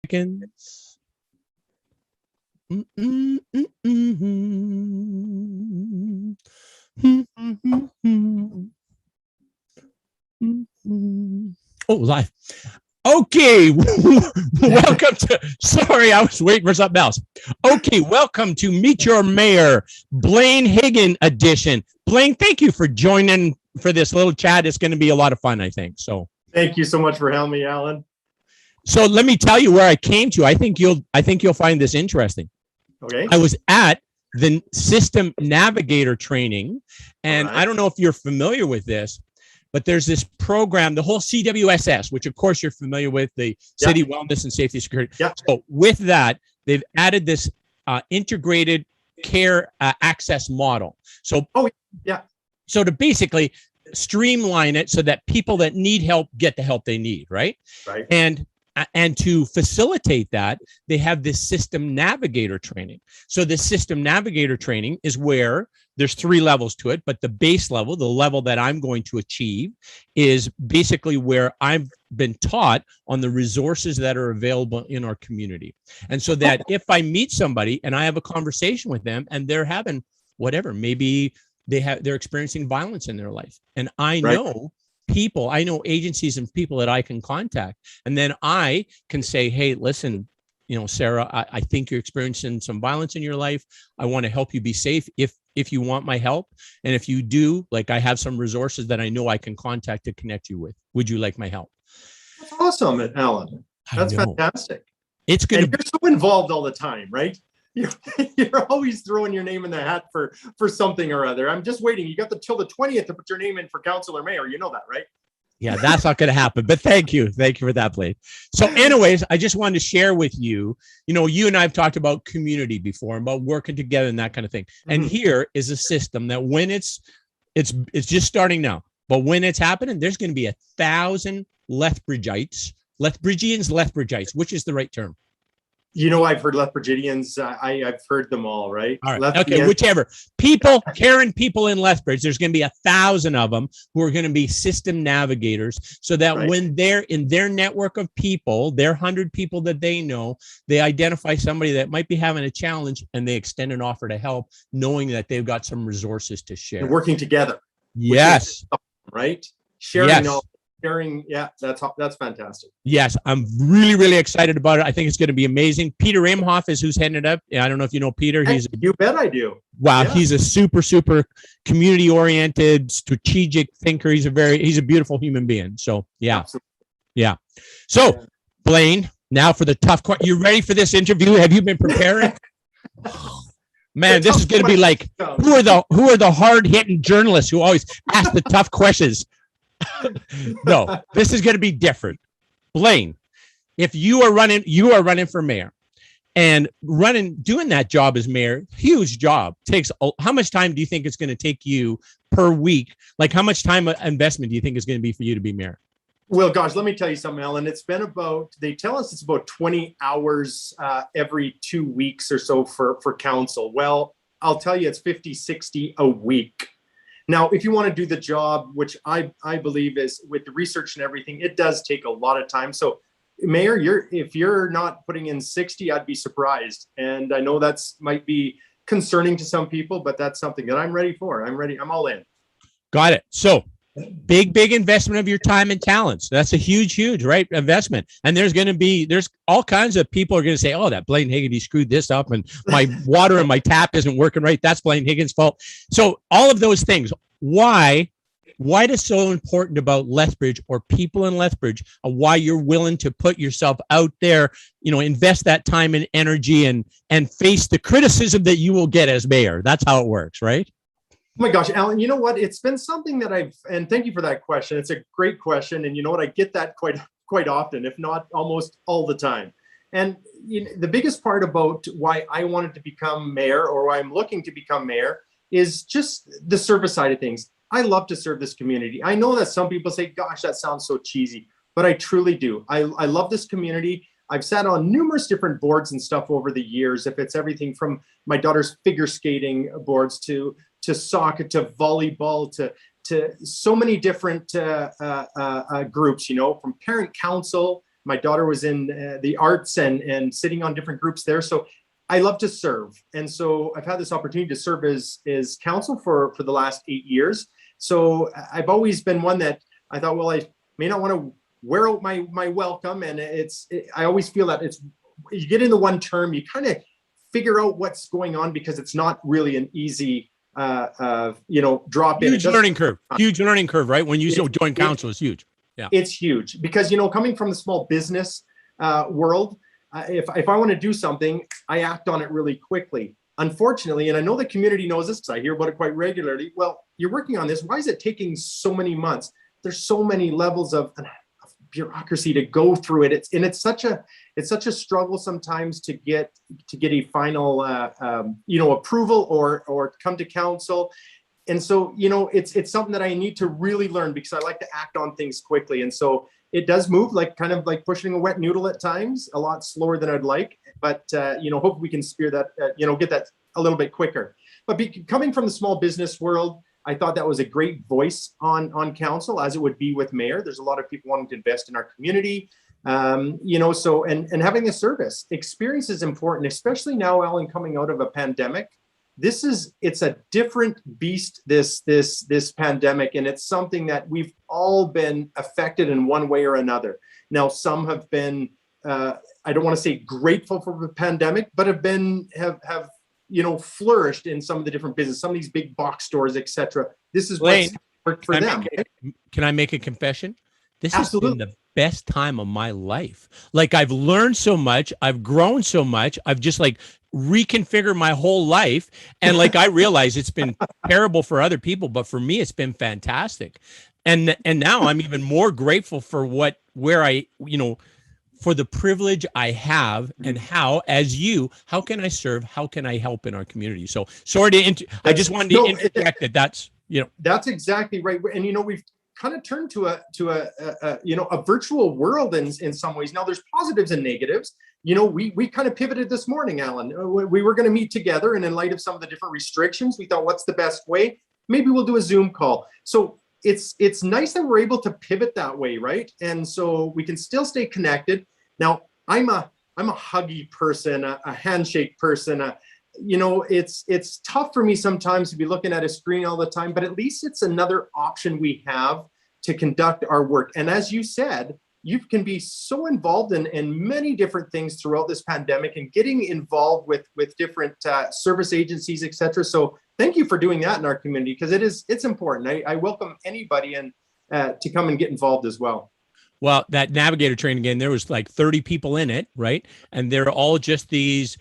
seconds. Oh, live. Okay, welcome to, sorry, I was waiting for something else. Okay, welcome to Meet Your Mayor, Blaine Hyggen edition. Blaine, thank you for joining for this little chat. It's going to be a lot of fun, I think. So thank you so much for having me, Alan. So let me tell you where I came to. I think you'll find this interesting. Okay. I was at the System Navigator training, and I don't know if you're familiar with this, but there's this program, the whole CWSS, which of course you're familiar with, the City Wellness and Safety Security. So with that, they've added this integrated care access model. So, so to basically streamline it so that people that need help get the help they need, right? Right. And to facilitate that, they have this System Navigator training. So the System Navigator training is where there's 3 levels to it, but the base level, the level that I'm going to achieve, is basically where I've been taught on the resources that are available in our community. And so that if I meet somebody and I have a conversation with them and they're having whatever, maybe they're experiencing violence in their life, and I know people, I know agencies and people that I can contact. And then I can say, hey, listen, Sarah, I think you're experiencing some violence in your life. I want to help you be safe if you want my help. And if you do, like, I have some resources that I know I can contact to connect you with. Would you like my help? That's awesome, Alan. That's fantastic. It's good. You're so involved all the time, right? You're always throwing your name in the hat for something or other. I'm just waiting. You got till the 20th to put your name in for council or mayor. You know that, right? Yeah, that's not going to happen. But thank you for that, Blaine. So, anyways, I just wanted to share with you. You and I have talked about community before, about working together and that kind of thing. And here is a system that when it's just starting now, but when it's happening, there's going to be 1,000 Lethbridgians, which is the right term? I've heard Lethbridgians. I've heard them all, right? All right. Okay, whichever. People, caring people in Lethbridge, there's going to be 1,000 of them who are going to be system navigators, so that when they're in their network of people, their 100 people that they know, they identify somebody that might be having a challenge and they extend an offer to help, knowing that they've got some resources to share. And working together. Yes. Right? Sharing knowledge. That's fantastic. Yes, I'm really, really excited about it. I think it's going to be amazing. Peter Imhoff is who's heading it up. I don't know if you know Peter. You bet I do. Wow, he's a super community-oriented, strategic thinker. He's a beautiful human being. So yeah. So Blaine, now for the tough question. You ready for this interview? Have you been preparing? Man, this is going to be like, who are the hard-hitting journalists who always ask the tough questions? No, this is going to be different. Blaine, if you are running for mayor, and doing that job as mayor, huge job, how much time do you think it's going to take you per week? Like, how much time investment do you think is going to be for you to be mayor? Well, gosh, let me tell you something, Alan. It's been they tell us it's about 20 hours every 2 weeks or so for council. Well, I'll tell you, it's 50, 60 a week. Now, if you want to do the job, which I believe is with the research and everything, it does take a lot of time. So, Mayor, if you're not putting in 60, I'd be surprised. And I know might be concerning to some people, but that's something that I'm ready for. I'm ready. I'm all in. Got it. So, big investment of your time and talents. That's a huge, right, investment. And there's all kinds of people are going to say, oh, that Blaine Hyggen, he screwed this up, and my water in my tap isn't working right. That's Blaine Hyggen's fault. So all of those things. Why it is so important about Lethbridge, or people in Lethbridge, why you're willing to put yourself out there, invest that time and energy and face the criticism that you will get as mayor. That's how it works, right? Oh my gosh, Alan, you know what? It's been something that and thank you for that question. It's a great question. And you know what? I get that quite often, if not almost all the time. And the biggest part about why I wanted to become mayor, or why I'm looking to become mayor, is just the service side of things. I love to serve this community. I know that some people say, gosh, that sounds so cheesy, but I truly do. I love this community. I've sat on numerous different boards and stuff over the years. If it's everything from my daughter's figure skating boards to soccer, to volleyball, to so many different groups, from parent council, My daughter was in the arts and sitting on different groups there. So I love to serve. And so I've had this opportunity to serve as counsel for the last 8 years. So I've always been one that I thought, well, I may not want to wear out my welcome. And I always feel that you get into one term, you kind of figure out what's going on, because it's not really an easy drop in. Huge learning curve, right? When you join council, it's huge. Yeah, it's huge because, coming from the small business world, if I want to do something, I act on it really quickly. Unfortunately, and I know the community knows this because I hear about it quite regularly. Well, you're working on this. Why is it taking so many months? There's so many levels of bureaucracy to go through it. It's such a struggle sometimes to get a final approval or come to council. And so, it's something that I need to really learn, because I like to act on things quickly. And so it does move kind of like pushing a wet noodle at times, a lot slower than I'd like. But, hope we can spear that, get that a little bit quicker. But coming from the small business world, I thought that was a great voice on council, as it would be with mayor. There's a lot of people wanting to invest in our community, so and having a service experience is important, especially now, Alan, coming out of a pandemic. It's a different beast, this pandemic, and it's something that we've all been affected in one way or another. Now, some have been, I don't want to say grateful for the pandemic, but have flourished in some of the different business, some of these big box stores, etc. This is Blaine, what's worked for them. Can I make a confession? This Absolutely. has been the best time of my life. Like, I've learned so much, I've grown so much, I've just reconfigured my whole life. And I realize it's been terrible for other people, but for me, it's been fantastic. And now I'm even more grateful for for the privilege I have, and how can I serve? How can I help in our community? So sorry I just wanted to interject that's. That's exactly right. And, we've kind of turned to a virtual world in some ways. Now, there's positives and negatives. We kind of pivoted this morning, Alan. We were going to meet together, and in light of some of the different restrictions, we thought, what's the best way? Maybe we'll do a Zoom call. So it's nice that we're able to pivot that way, right? And so we can still stay connected. Now, I'm a huggy person, a handshake person. It's tough for me sometimes to be looking at a screen all the time, but at least it's another option we have to conduct our work. And as you said, you can be so involved in many different things throughout this pandemic, and getting involved with different service agencies, etc. So thank you for doing that in our community, because it's important. I welcome anybody to come and get involved as well. Well, that navigator training, again, there was 30 people in it, right? And they're all just these,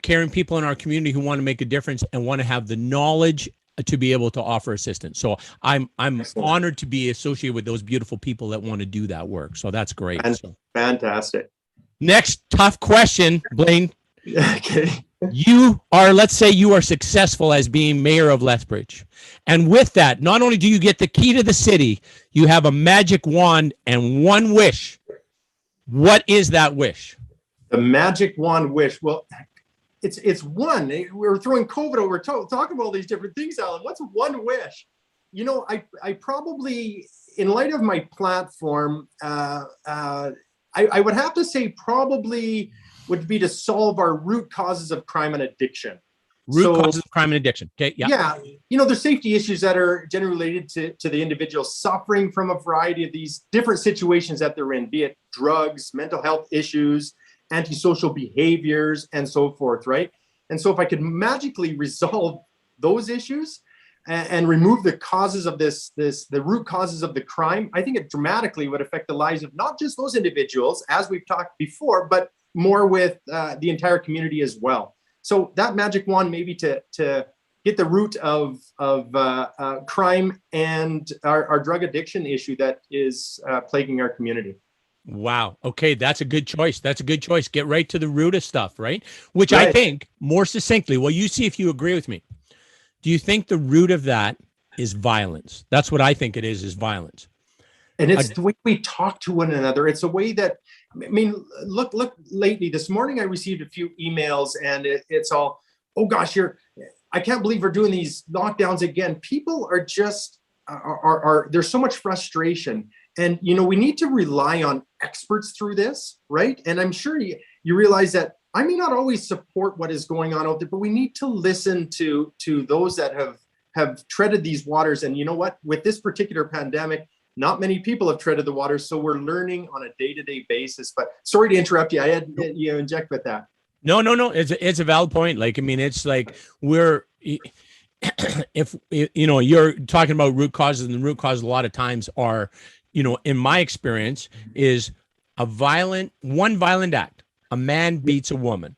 caring people in our community who want to make a difference and want to have the knowledge to be able to offer assistance. So I'm Excellent. Honored to be associated with those beautiful people that want to do that work. So that's great. Fantastic. Next tough question, Blaine. Okay. Let's say you are successful as being mayor of Lethbridge. And with that, not only do you get the key to the city, you have a magic wand and one wish. What is that wish? The magic wand wish. Well, it's one. We're throwing COVID over, talking about all these different things, Alan. What's one wish? I probably, in light of my platform, I would have to say probably would be to solve our root causes of crime and addiction. Causes of crime and addiction. Okay. Yeah. Yeah. There's safety issues that are generally related to the individual suffering from a variety of these different situations that they're in, be it drugs, mental health issues, antisocial behaviors, and so forth, right? And so if I could magically resolve those issues and remove the causes of the root causes of the crime, I think it dramatically would affect the lives of not just those individuals, as we've talked before, but more with the entire community as well. So that magic wand, maybe to get the root of crime and our drug addiction issue that is plaguing our community. Wow. Okay. That's a good choice. Get right to the root of stuff, right? Which Right. I think more succinctly, well, you see if you agree with me. Do you think the root of that is violence? That's what I think it is violence. And it's the way we talk to one another. It's a way that, look lately, this morning I received a few emails, and it's all, oh gosh, I can't believe we're doing these lockdowns again. People are just, there's so much frustration. And, we need to rely on experts through this, right? And I'm sure you realize that I may not always support what is going on out there, but we need to listen to those that have treaded these waters. And you know what? With this particular pandemic, not many people have treaded the waters, so we're learning on a day-to-day basis. But sorry to interrupt you. I had you inject with that. No. It's a valid point. Like, I mean, it's like if you're talking about root causes, and the root causes a lot of times are, in my experience, is one violent act. A man beats a woman.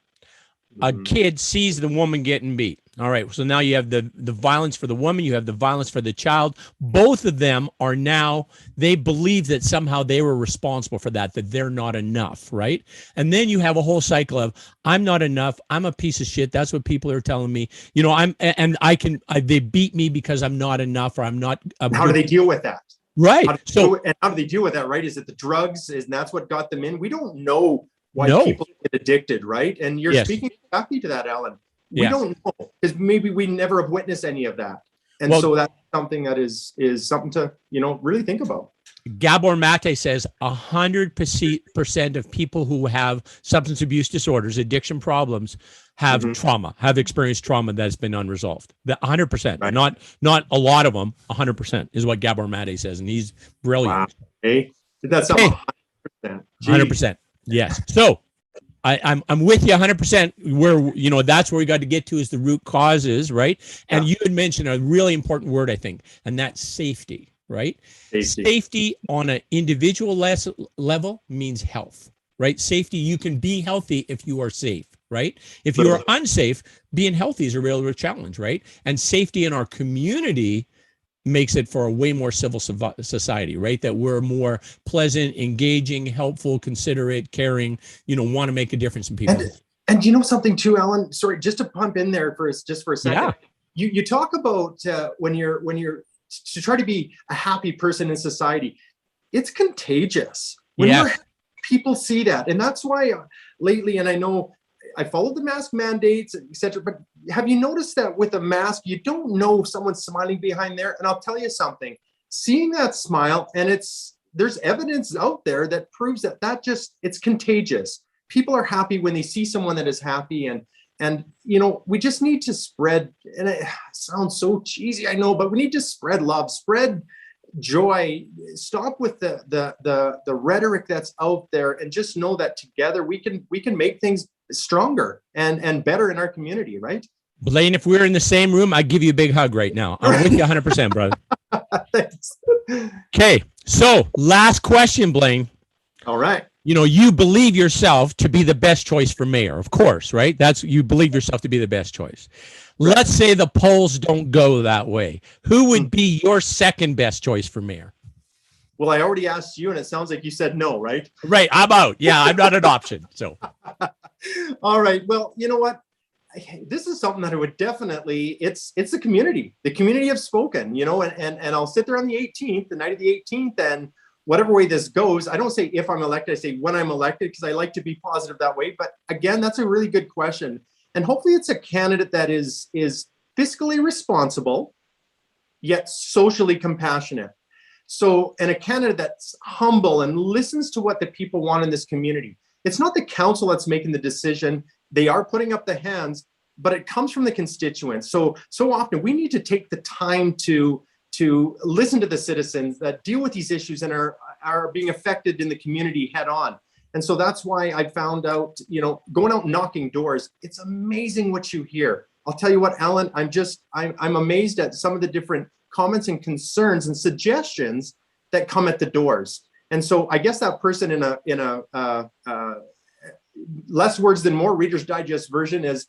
A kid sees the woman getting beat. All right. So now you have the violence for the woman. You have the violence for the child. Both of them are now, they believe that somehow they were responsible for that they're not enough. Right. And then you have a whole cycle of, I'm not enough. I'm a piece of shit. That's what people are telling me. They beat me because I'm not enough, or I'm not. How do they deal with that? Right. How do they deal with that? Right. Is it the drugs? And that's what got them in? We don't know why people get addicted. Right. And you're speaking exactly to that, Alan. We don't know, because maybe we never have witnessed any of that. And so that's something that is something to, really think about. Gabor Mate says 100% of people who have substance abuse disorders, addiction problems, have trauma, have experienced trauma that's been unresolved. 100%, right. Not a lot of them. 100% is what Gabor Mate says, and he's brilliant. Wow. Hey, that's 100%. 100%. Yes. So I'm with you 100%. Where, that's where we got to get to, is the root causes, right? And you had mentioned a really important word, I think, and that's safety, right? Safety on an individual level means health, right? Safety, you can be healthy if you are safe, right? If you are unsafe, being healthy is a real challenge, right? And safety in our community makes it for a way more civil society, right? That we're more pleasant, engaging, helpful, considerate, caring, want to make a difference in people. And you know something too, Alan, sorry, just to pump in there for a second. Yeah. You talk about when you're to try to be a happy person in society, it's contagious. When people see that. And that's why lately, and I know I followed the mask mandates, etc. But have you noticed that with a mask, you don't know if someone's smiling behind there? And I'll tell you something, seeing that smile, and there's evidence out there that proves that it's contagious. People are happy when they see someone that is happy, and we just need to spread, and it sounds so cheesy, I know, but we need to spread love, spread joy, stop with the rhetoric that's out there, and just know that together we can make things stronger and better in our community, right? Blaine, if we're in the same room, I'd give you a big hug right now. I'm with you 100%, brother. Thanks. Okay, so last question, Blaine. All right. You believe yourself to be the best choice for mayor, of course, right? You believe yourself to be the best choice. Right. Let's say the polls don't go that way. Who would be your second best choice for mayor? Well, I already asked you, and it sounds like you said no, right? Right, I'm out. Yeah, I'm not an option. So, all right. Well, you know what? This is something that I would definitely. It's the community. The community have spoken. And I'll sit there on the 18th, the night of the 18th, and whatever way this goes. I don't say if I'm elected. I say when I'm elected, because I like to be positive that way. But again, that's a really good question, and hopefully, it's a candidate that is fiscally responsible, yet socially compassionate. So, and a candidate that's humble and listens to what the people want in this community. It's not the council that's making the decision. They are putting up the hands, but it comes from the constituents. So often we need to take the time to listen to the citizens that deal with these issues and are being affected in the community head on. And so that's why I found out, going out knocking doors, it's amazing what you hear. I'll tell you what, Alan, I'm amazed at some of the different comments and concerns and suggestions that come at the doors. And so I guess that person in a less words than more Reader's Digest version is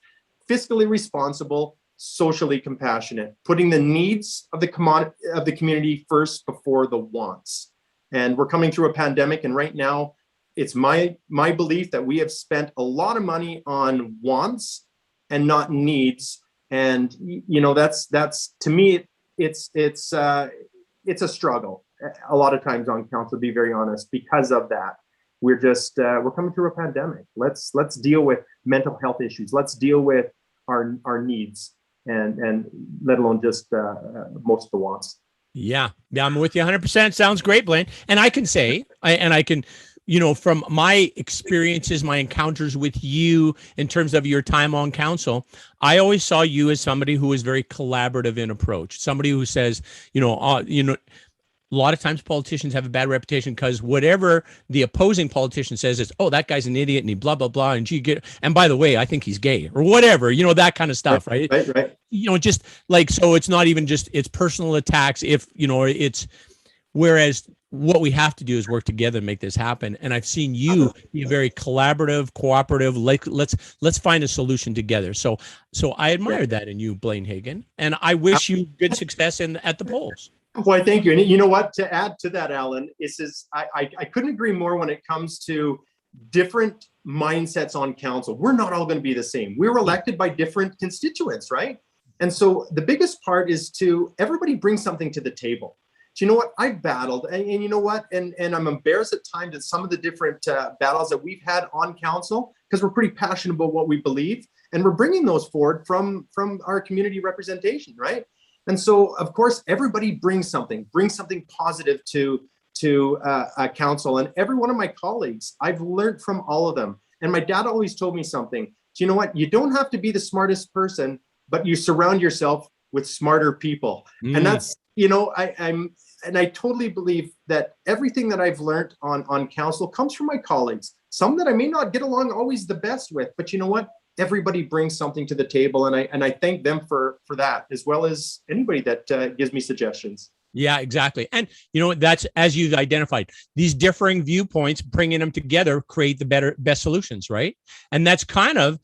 fiscally responsible, socially compassionate, putting the needs of the community first before the wants. And we're coming through a pandemic, and right now it's my belief that we have spent a lot of money on wants and not needs. And that's to me, it's a struggle a lot of times on council, to be very honest, because of that. We're coming through a pandemic. Let's deal with mental health issues. Let's deal with our needs, and let alone just most of the wants. Yeah, I'm with you 100%. Sounds great, Blaine. And I can say, from my experiences, my encounters with you in terms of your time on council, I always saw you as somebody who was very collaborative in approach, somebody who says, a lot of times politicians have a bad reputation because whatever the opposing politician says is, oh, that guy's an idiot and he blah, blah, blah. And by the way, I think he's gay or whatever, that kind of stuff, right? Right. Just like, so it's not even just, it's personal attacks. Whereas what we have to do is work together and make this happen. And I've seen you be very collaborative, cooperative. Like, let's find a solution together. So I admire that in you, Blaine Hyggen, and I wish you good success at the polls. Why, thank you. And you know what, to add to that, Alan, I couldn't agree more when it comes to different mindsets on council. We're not all going to be the same. We're elected by different constituents, right? And so the biggest part is to everybody bring something to the table. Do you know what? I've battled, and you know what? And I'm embarrassed at times at some of the different battles that we've had on council, because we're pretty passionate about what we believe, and we're bringing those forward from our community representation, right? And so, of course, everybody brings something positive to council. And every one of my colleagues, I've learned from all of them. And my dad always told me something. Do you know what? You don't have to be the smartest person, but you surround yourself with smarter people. And that's, I totally believe that everything that I've learned on council comes from my colleagues. Some that I may not get along always the best with, but you know what? Everybody brings something to the table, and I thank them for that, as well as anybody that gives me suggestions. Yeah, exactly. And that's, as you've identified, these differing viewpoints, bringing them together, create the best solutions, right? And that's kind of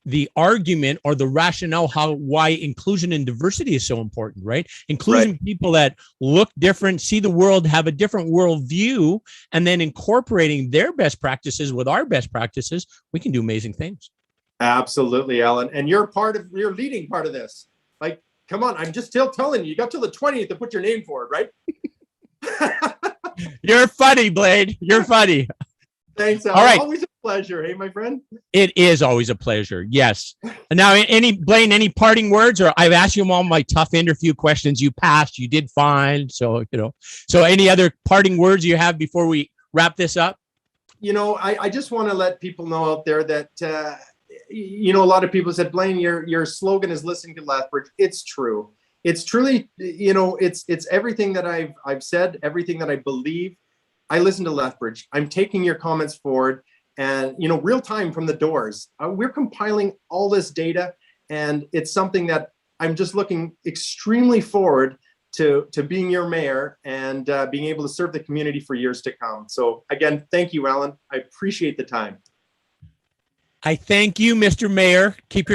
the argument or the rationale why inclusion and diversity is so important, right? Including people that look different, see the world, have a different worldview, and then incorporating their best practices with our best practices, we can do amazing things. Absolutely, Alan. And you're leading part of this. Like, come on, I'm just still telling you got till the 20th to put your name forward, right? You're funny, Blaine. You're funny. Thanks, Alan. All right. Always a pleasure. Hey, my friend. It is always a pleasure. Yes. And now, Blaine, any parting words? Or I've asked you all my tough interview questions. You passed. You did fine. So, so any other parting words you have before we wrap this up? I just want to let people know out there that, a lot of people said, Blaine, your slogan is listening to Lethbridge. It's true. It's truly, it's everything that I've said, everything that I believe. I listen to Lethbridge. I'm taking your comments forward, and real time from the doors. We're compiling all this data, and it's something that I'm just looking extremely forward to being your mayor and being able to serve the community for years to come. So again, thank you, Alan. I appreciate the time. I thank you, Mr. Mayor. Keep your